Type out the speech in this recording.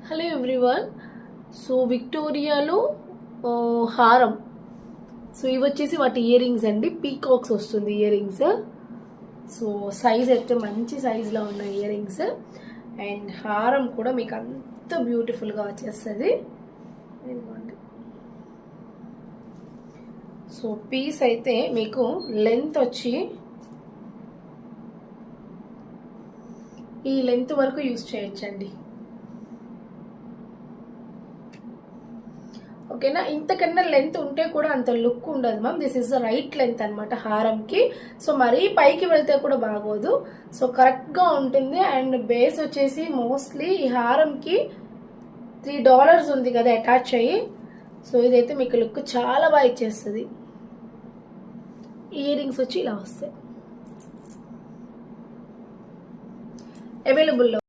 Hello everyone. So విక్టోరియాలో హారం. So ఇవి వచ్చేసి వాటి ఇయర్ రింగ్స్ అండి. పీకాక్స్ వస్తుంది ఇయర్ రింగ్స్. సో సైజ్ అయితే మంచి సైజులో ఉన్న ఇయర్ రింగ్స్ అండ్ హారం కూడా మీకు అంత బ్యూటిఫుల్గా వచ్చేస్తుంది. సో పీస్ అయితే మీకు లెంత్ వచ్చి ఈ లెంత్ వరకు యూజ్ చేయొచ్చండి. ఓకేనా, ఇంతకన్నా లెంత్ ఉంటే కూడా అంత లుక్ ఉండదు ma'am. This is the right length అనమాట హారంకి. సో మరీ పైకి వెళ్తే కూడా బాగోదు. సో కరెక్ట్గా ఉంటుంది. అండ్ బేస్ వచ్చేసి మోస్ట్లీ ఈ హారంకి $3 ఉంది కదా అటాచ్ అయ్యి. సో ఇదైతే మీకు లుక్ చాలా బాగా ఇచ్చేస్తుంది. ఇయర్ రింగ్స్ వచ్చి ఇలా వస్తాయి అవైలబుల్లో.